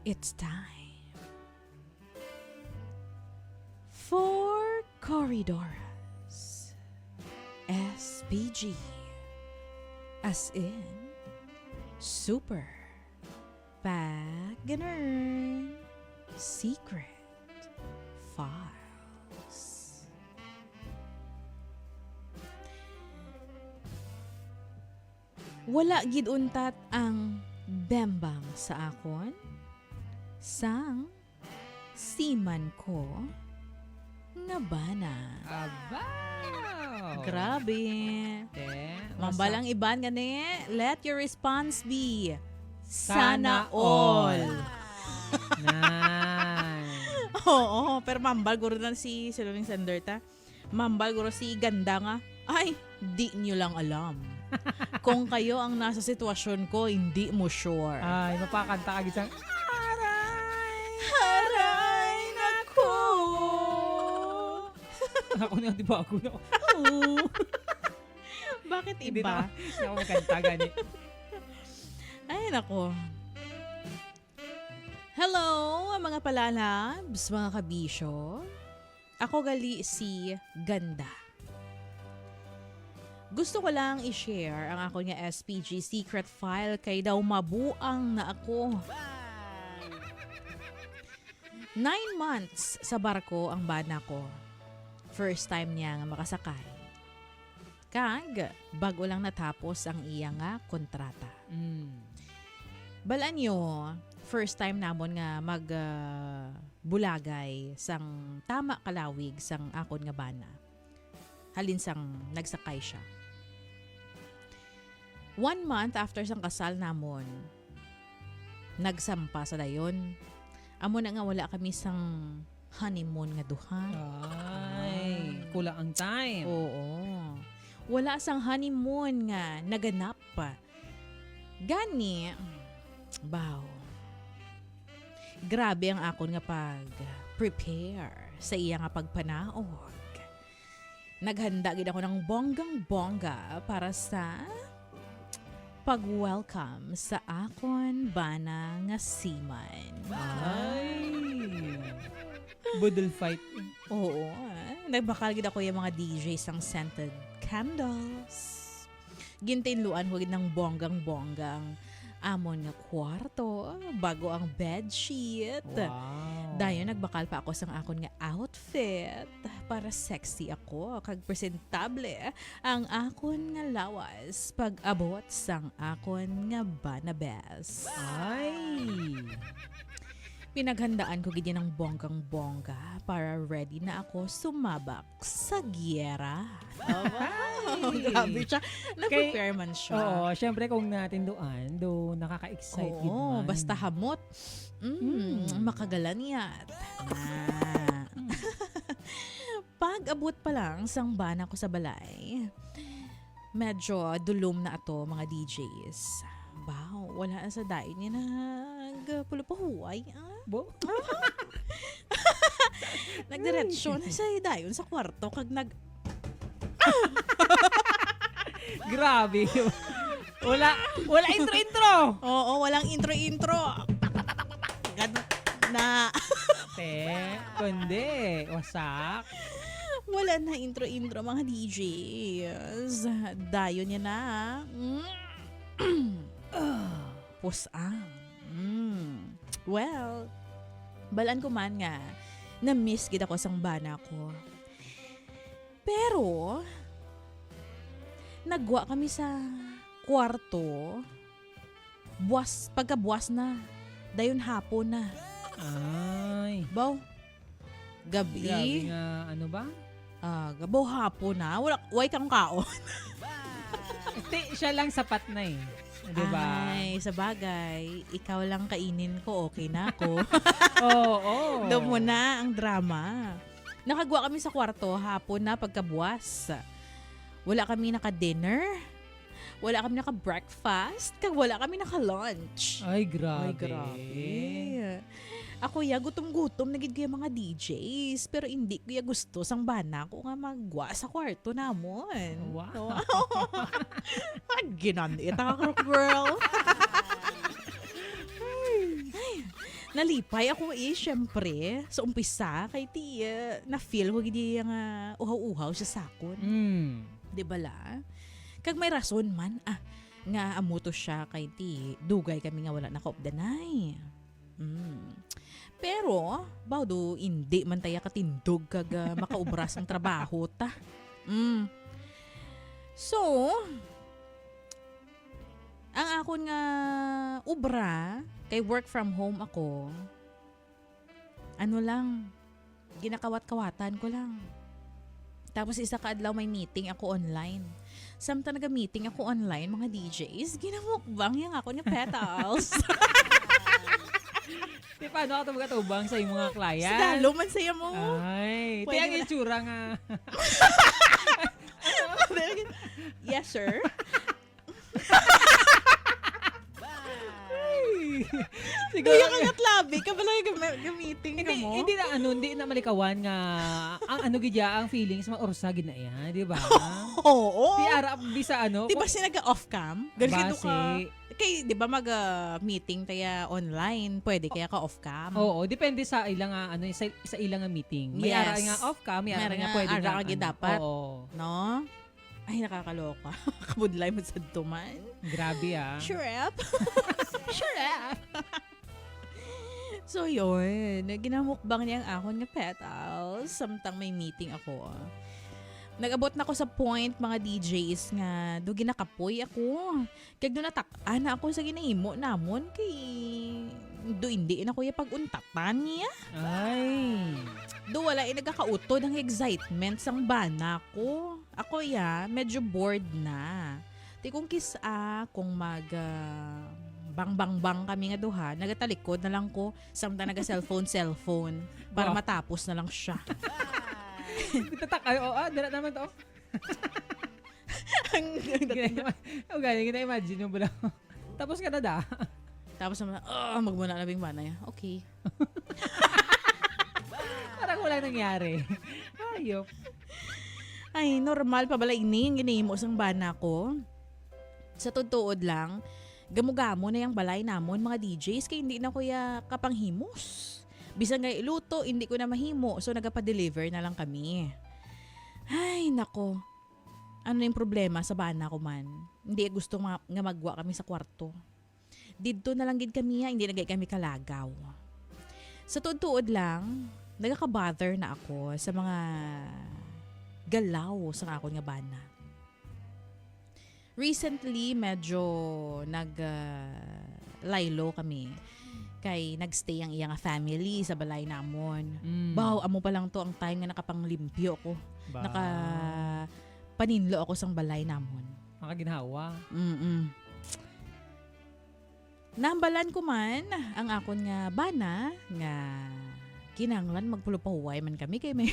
It's time for Corridors SPG, as in Super Pag-Ganern Secret Files. Wala gid untat ang bembang sa akon sang siman ko nga bana. Abaw! Grabe. Mambalang iban gani. Let your response be sana all. Nice. Oo, pero mambal guro na si Siluring Sanderta. Mambal guro si ganda nga. Ay, di nyo lang alam. Kung kayo ang nasa sitwasyon ko, hindi mo sure. Ay, mapakanta ka gisang. Haray nako. Ako na, di ba ako na? Bakit Hindi iba? Hindi ako magkanta gani. Ay, nako. Hello, mga palalabs, mga kabisyo. Ako gali si Ganda. Gusto ko lang i-share ang ako nga SPG secret file kay daw mabuang na ako. 9 months sa barko ang bana ko. First time niya nga makasakay. Kag, bago lang natapos ang iya nga kontrata. Balaan nyo, first time namon nga bulagay sang tama kalawig sang akon nga bana. Halin sang nagsakay siya. 1 month after sang kasal namon, nagsampa sa dayon. Amo na nga wala kami sang honeymoon nga duha. Ay, kulang ang time. Oo. Wala sang honeymoon nga naganap pa. Gani, baw. Grabe ang akon nga pag-prepare sa iya nga pagpanaog. Naghanda gid ako ng bonggang-bongga para sa pag-welcome sa akon bana nga seaman. Ay. Budol fight. Oo. Nagbakal gid ako yung mga DJs ang scented candles. Gintinluan ko gid ng bonggang-bonggang amon nga kwarto bago ang bedsheet. Wow. Dayon nagbakal pa ako sang akon nga outfit para sexy ako kag presentable ang akon nga lawas pag abot sang akon nga banabes. Ay. Pinaghandaan ko gid ng bonggang-bongga para ready na ako sumabak sa gyera. Oh, grabe siya. Nag-prepare man siya. Oo, syempre kung natin do nakaka-excite gid Oo, man. basta hamot. Makagalaniyat. Pag abot pa lang sang bana ko sa balay, medyo dulom na ato mga DJs. Wow, wala na sa dayon niya nagpulupahuay. Bo? Nagdiretsyo na sa dayon sa kwarto kag Grabe. Wala intro. Oo, walang intro. Na Kundi, wasak. wala na intro mga DJs. Dayon niya na. Pusang. Well, balaan ko man nga na-miss gid ako sang bana ko. Pero nagwa kami sa kwarto. Pagkabuwas na. Dayon hapon na. Ay. Baw. Gabi. Grabe nga, ano ba? Gabaw hapon na. Way kang kaon. Siya lang sapat na eh. Diba? Ay, sa bagay, ikaw lang kainin ko, okay na ako. Oo. Doon mo na ang drama. Nakagwa kami sa kwarto hapon na pagkabuwas. Wala kami naka-dinner. Wala kami naka-breakfast. Kag wala kami naka-lunch. Ay, grabe. Ay, grabe. Ako gutom-gutom na gid ko yung mga DJs. Pero hindi ko gusto sang bana ko nga magwa sa kwarto namon. Wow. Ginanita ka, girl. nalipay ako syempre, sa umpisa, kay ti, na-feel ko gidi yung uhaw-uhaw siya sakon. Di ba la? Kag may rason man, nga amuto siya kay ti, dugay kami nga wala nakaupdanay. Pero, bawdo, hindi man tayo katindog kag makaubras ang trabaho ta. So, ang akon nga ubra, kay work from home ako, ano lang, ginakawat-kawatan ko lang. Tapos isa ka adlaw may meeting ako online. Samtang naga-meeting ako online, mga DJs, ginamukbang yung ako ni Petals. Di paano ka tumagatubang sa iyong mga client? Dalo man saya mo. Ay, Pwede tiyang na. itsura nga. Yes, sir. Siguro Kaya kangat labi ka pala yung gamiting ka mo. hindi na malikawan nga ang gidya ang feelings maursa gid na iya, di ba? Oo. Di ara bisa Di ba sinaga-off cam? Ganito ka. base. Kay, di ba mag-meeting taya online? Pwede kaya ka off cam? Oo, depende sa ilang sa ilang nga meeting. May ara Yes. nga off cam, may ara Meron nga nga, pwede ara nga. ka gid dapat. Oo. No? Ay, nakakaloka. Kabudlay mo sa duman. Grabe ah. Shrep. Shrep. So, yun. Ginamukbang niya ang akon nga petals. Samtang may meeting ako. Nag-abot na ako sa point, mga DJs nga, do ginakapoy ako. Kaya do natak-an na ako sa ginahimo namon kay do hindi na ko yung pag-untatan niya. Ay. Do wala nagkakautod ang excitement sang bana ko. Ako medyo bored na. Di kung kisa, kung bang-bang-bang kami nga duha, nagatalikod na lang ko, samtang naga-cellphone para Wow. matapos na lang siya. Tatak ay dala naman to. Galing kita imagine mo bala. Tapos ka na da. Tapos naman, magmuna na bing bana niya. Okay. Parang wala nangyari. Ayop. Ay, normal pa bala ini yung ginihimo sang bana ko. Sa tutuod lang, gamo-gamo na yung balay namon mga DJs kaya hindi na kuya kapanghimos. Bisan nga iluto, hindi ko na mahimo. So, nagpa-deliver na lang kami. Ay, nako. Ano yung problema sa bana ko man? Hindi gusto nga magwa kami sa kwarto. Dito na lang gid kami hindi na kami kalagaw. Sa tuod lang, nagaka-bother na ako sa mga galaw sa akon nga bana. Recently, medyo laylo kami. Kay nagstay ang iyang family sa balay namon. Baw, amo pa lang to ang time nga nakapanglimpyo ko. Paninlo ako sang balay namon. Makaginhawa. Nambalan ko man ang akon nga bana nga kinanglan magpulupahuway man kami kay may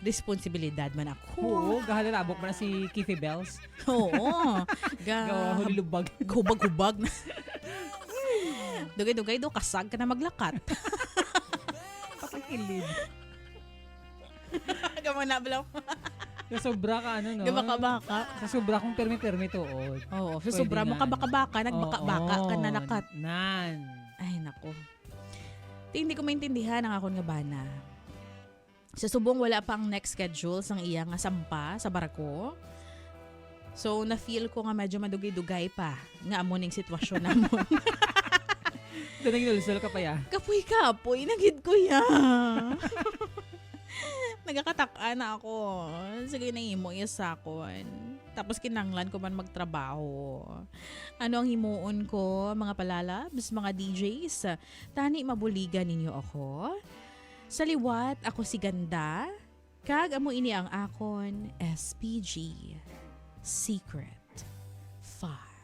responsibilidad man ako. Oo, gahalalabok mo na si Kiffy Bells. Oo. Gawa hulubag. Hubag-hubag na. Dugay-dugay do kasag ka na maglakat. Pakakilid. Gama na balaw. Sa sobra ka no? Gabaka-baka. Sa sobra kong permi-permi tuod. Oo, sa Pwede sobra mo nan. kabaka-baka, nagbaka-baka ka na lakat. Nan. Ay, nako. Hindi ko maintindihan ang akon nga bana. Sa subong wala pa ang next schedule sang iya nga sampa sa barko. So, na-feel ko nga medyo madugay-dugay pa nga amo ning sitwasyon namon. Doon naglulusol ka pa ya. Kapoy-kapoy, nagid ko ya. Nagakataka na ako. Sige na imo isakon. Tapos kinanglan ko man magtrabaho. Ano ang himuon ko, mga palalabs, mga DJs? Tani mabuligan ninyo ako. Sa liwat, ako si Ganda. Kag amo ini ang akon SPG Secret 5.